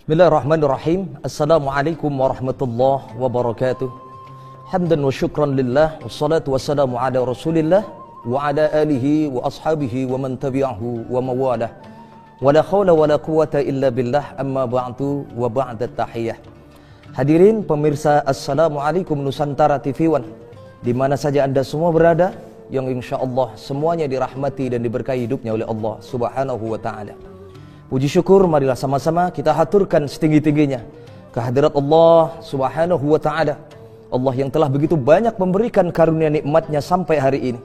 Bismillahirrahmanirrahim. Assalamualaikum warahmatullahi wabarakatuh. Hamdan wa syukran lillah, wassalatu wassalamu ala rasulillah wa ala alihi wa ashabihi wa man tabi'ahu wa mawalah. Wa la khawla wa la quwata illa billah, amma ba'du wa ba'da tahiyah. Hadirin pemirsa Assalamualaikum Nusantara TV One, di mana saja Anda semua berada, yang insyaallah semuanya dirahmati dan diberkahi hidupnya oleh Allah Subhanahu wa taala. Puji syukur marilah sama-sama kita haturkan setinggi-tingginya kehadirat Allah Subhanahu wa ta'ala. Allah yang telah begitu banyak memberikan karunia nikmatnya sampai hari ini.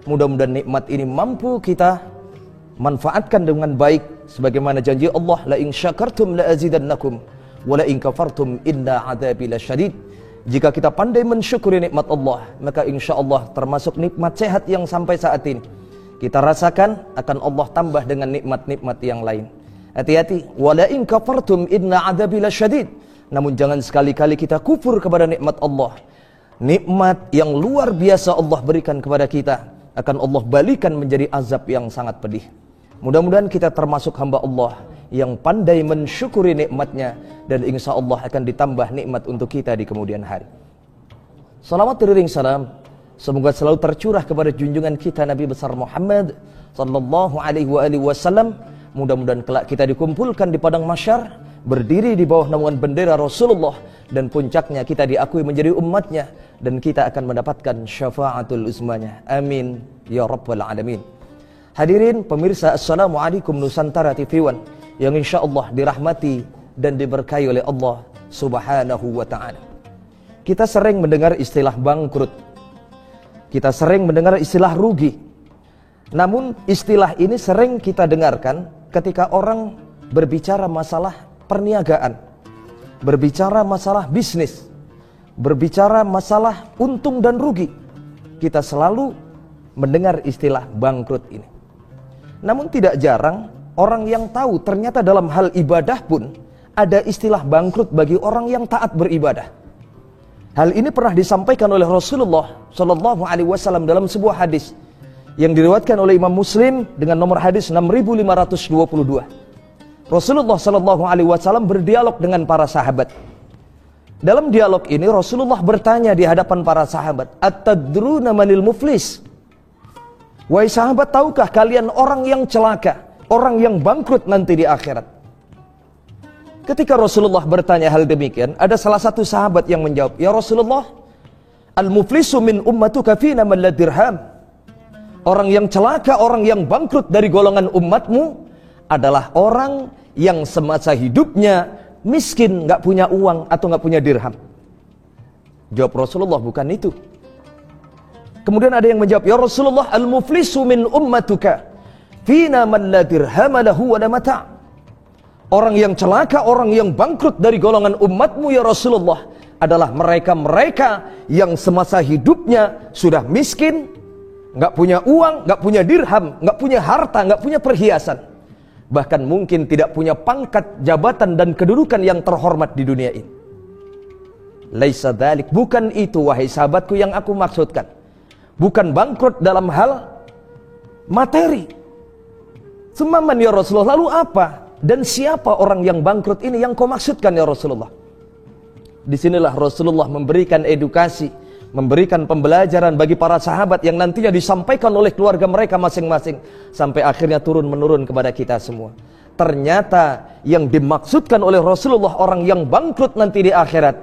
Mudah-mudahan nikmat ini mampu kita manfaatkan dengan baik, sebagaimana janji Allah, la in syakartum la azidannakum wa la in kafartum inna adzabi lasyadid. Jika kita pandai mensyukuri nikmat Allah, maka insyaallah termasuk nikmat sehat yang sampai saat ini kita rasakan, akan Allah tambah dengan nikmat-nikmat yang lain. Hati-hati, wala in kafartum inna adzabi lasyadid. Namun jangan sekali-kali kita kufur kepada nikmat Allah. Nikmat yang luar biasa Allah berikan kepada kita akan Allah balikan menjadi azab yang sangat pedih. Mudah-mudahan kita termasuk hamba Allah yang pandai mensyukuri nikmatnya, dan insya Allah akan ditambah nikmat untuk kita di kemudian hari. Salawat beriring salam semoga selalu tercurah kepada junjungan kita Nabi besar Muhammad sallallahu alaihi wasallam. Mudah-mudahan kelak kita dikumpulkan di padang mahsyar, berdiri di bawah naungan bendera Rasulullah, dan puncaknya kita diakui menjadi umatnya, dan kita akan mendapatkan syafaatul uzmanya. Amin ya rabbal alamin. Hadirin pemirsa Assalamualaikum Nusantara TV One, yang insyaallah dirahmati dan diberkahi oleh Allah Subhanahu wa ta'ala. Kita sering mendengar istilah bangkrut, kita sering mendengar istilah rugi. Namun istilah ini sering kita dengarkan ketika orang berbicara masalah perniagaan, berbicara masalah bisnis, berbicara masalah untung dan rugi. Kita selalu mendengar istilah bangkrut ini. Namun tidak jarang orang yang tahu ternyata dalam hal ibadah pun ada istilah bangkrut bagi orang yang taat beribadah. Hal ini pernah disampaikan oleh Rasulullah Shallallahu Alaihi Wasallam dalam sebuah hadis yang diriwayatkan oleh Imam Muslim dengan nomor hadis 6522. Rasulullah Shallallahu Alaihi Wasallam berdialog dengan para sahabat. Dalam dialog ini Rasulullah bertanya di hadapan para sahabat, "At-tadruna manil muflis?" Wahai sahabat, tahukah kalian orang yang celaka, orang yang bangkrut nanti di akhirat? Ketika Rasulullah bertanya hal demikian, ada salah satu sahabat yang menjawab, "Ya Rasulullah, al-muflisu min ummatuka fina man la dirham." Orang yang celaka, orang yang bangkrut dari golongan umatmu adalah orang yang semasa hidupnya miskin, nggak punya uang atau nggak punya dirham. Jawab Rasulullah, bukan itu. Kemudian ada yang menjawab, "Ya Rasulullah, al-muflisu min ummatuka fina man la dirham lahu wa la mata'." Orang yang celaka, orang yang bangkrut dari golongan umatmu ya Rasulullah adalah mereka-mereka yang semasa hidupnya sudah miskin, nggak punya uang, nggak punya dirham, nggak punya harta, nggak punya perhiasan, bahkan mungkin tidak punya pangkat, jabatan dan kedudukan yang terhormat di dunia ini. Laisa dzalik, bukan itu wahai sahabatku yang aku maksudkan. Bukan bangkrut dalam hal materi. Semaman ya Rasulullah, lalu apa dan siapa orang yang bangkrut ini yang kau maksudkan ya Rasulullah? Disinilah Rasulullah memberikan edukasi, memberikan pembelajaran bagi para sahabat yang nantinya disampaikan oleh keluarga mereka masing-masing, sampai akhirnya turun-menurun kepada kita semua. Ternyata yang dimaksudkan oleh Rasulullah orang yang bangkrut nanti di akhirat,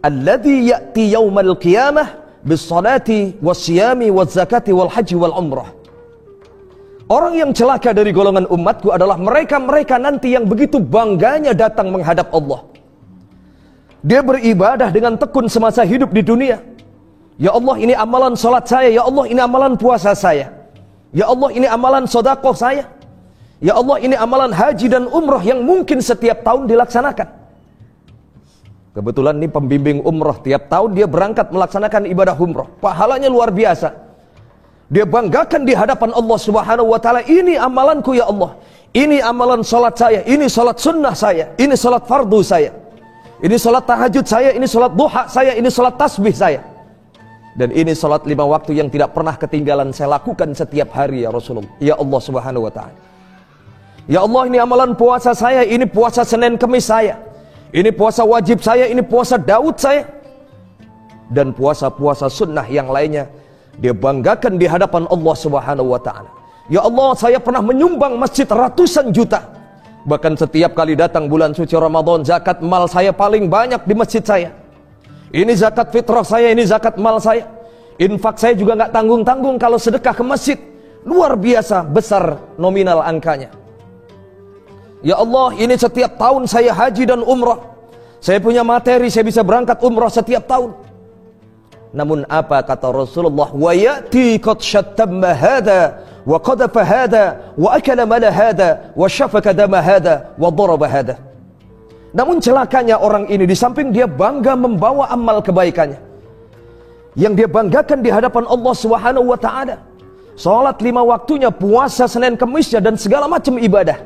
alladzi ya'ti yaumal qiyamah bis-salati was-siyami waz-zakati wal-haji wal-umrah. Orang yang celaka dari golongan umatku adalah mereka-mereka nanti yang begitu bangganya datang menghadap Allah. Dia beribadah dengan tekun semasa hidup di dunia. Ya Allah, ini amalan salat saya. Ya Allah, ini amalan puasa saya. Ya Allah, ini amalan sedekah saya. Ya Allah, ini amalan haji dan umrah yang mungkin setiap tahun dilaksanakan. Kebetulan ini pembimbing umrah, tiap tahun dia berangkat melaksanakan ibadah umrah. Pahalanya luar biasa. Dia banggakan di hadapan Allah Subhanahu wa ta'ala, ini amalanku ya Allah. Ini amalan salat saya, ini salat sunnah saya, ini salat fardu saya, ini salat tahajud saya, ini salat duha saya, ini salat tasbih saya. Dan ini salat 5 waktu yang tidak pernah ketinggalan saya lakukan setiap hari ya Rasulullah. Ya Allah Subhanahu wa ta'ala. Ya Allah, ini amalan puasa saya, ini puasa Senin Kemis saya. Ini puasa wajib saya, ini puasa Daud saya. Dan puasa-puasa sunnah yang lainnya dia banggakan di hadapan Allah Subhanahu wa taala. Ya Allah, saya pernah menyumbang masjid ratusan juta. Bahkan setiap kali datang bulan suci Ramadan, zakat mal saya paling banyak di masjid saya. Ini zakat fitrah saya, ini zakat mal saya. Infak saya juga nggak tanggung-tanggung kalau sedekah ke masjid. Luar biasa besar nominal angkanya. Ya Allah, ini setiap tahun saya haji dan umrah. Saya punya materi, saya bisa berangkat umrah setiap tahun. Namun apa kata Rasulullah? Wa ya'ti qad shattamma hadha wa qadafa hadha wa akala mala hadha wa syafaka dama hadha wa daraba hadha. Namun celakanya orang ini, di samping dia bangga membawa amal kebaikannya yang dia banggakan di hadapan Allah Subhanahu wa taala, salat 5 waktunya, puasa Senin Kemisnya dan segala macam ibadah.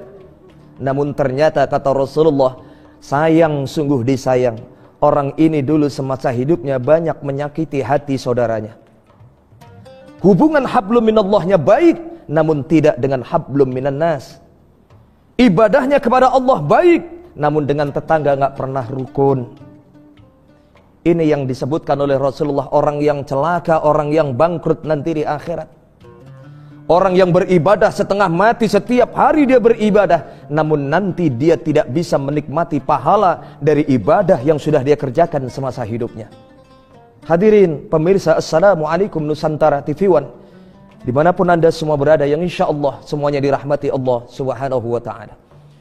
Namun ternyata kata Rasulullah, sayang sungguh disayang, orang ini dulu semasa hidupnya banyak menyakiti hati saudaranya. Hubungan hablum minallahnya baik, namun tidak dengan hablum minan nas. Ibadahnya kepada Allah baik, namun dengan tetangga nggak pernah rukun. Ini yang disebutkan oleh Rasulullah, orang yang celaka, orang yang bangkrut nanti di akhirat. Orang yang beribadah setengah mati, setiap hari dia beribadah, namun nanti dia tidak bisa menikmati pahala dari ibadah yang sudah dia kerjakan semasa hidupnya. Hadirin pemirsa, Assalamualaikum Nusantara TV One, dimanapun anda semua berada, yang insya Allah semuanya dirahmati Allah Subhanahu wa ta'ala.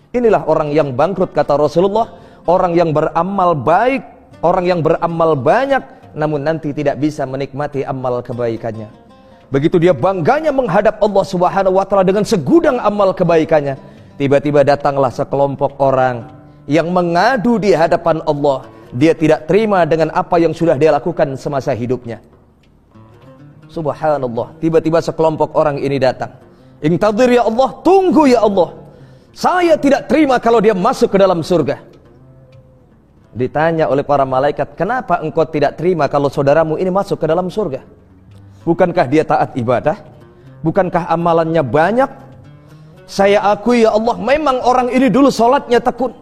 Inilah orang yang bangkrut kata Rasulullah, orang yang beramal baik, orang yang beramal banyak, namun nanti tidak bisa menikmati amal kebaikannya. Begitu dia bangganya menghadap Allah Subhanahu wa ta'ala dengan segudang amal kebaikannya, tiba-tiba datanglah sekelompok orang yang mengadu di hadapan Allah. Dia tidak terima dengan apa yang sudah dia lakukan semasa hidupnya. Subhanallah, tiba-tiba sekelompok orang ini datang. Intadhir ya Allah, tunggu ya Allah, saya tidak terima kalau dia masuk ke dalam surga. Ditanya oleh para malaikat, kenapa engkau tidak terima kalau saudaramu ini masuk ke dalam surga? Bukankah dia taat ibadah? Bukankah amalannya banyak? Saya akui ya Allah, memang orang ini dulu sholatnya tekun,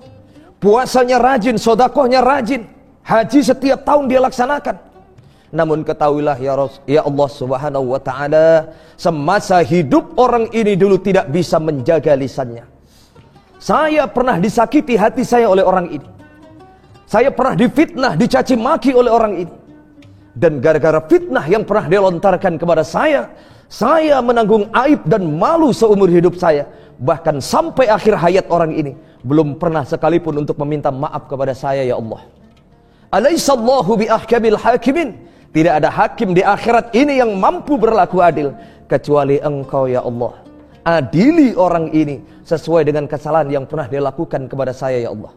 puasanya rajin, sodakohnya rajin, haji setiap tahun dia laksanakan. Namun ketahuilah ya Allah Subhanahu wa ta'ala, semasa hidup orang ini dulu tidak bisa menjaga lisannya. Saya pernah disakiti hati saya oleh orang ini. Saya pernah difitnah, dicaci maki oleh orang ini. Dan gara-gara fitnah yang pernah dia lontarkan kepada saya menanggung aib dan malu seumur hidup saya. Bahkan sampai akhir hayat orang ini belum pernah sekalipun untuk meminta maaf kepada saya ya Allah. Alaihissallahu bi ahkamil hakimin. Tidak ada hakim di akhirat ini yang mampu berlaku adil kecuali engkau ya Allah. Adili orang ini sesuai dengan kesalahan yang pernah dia lakukan kepada saya ya Allah.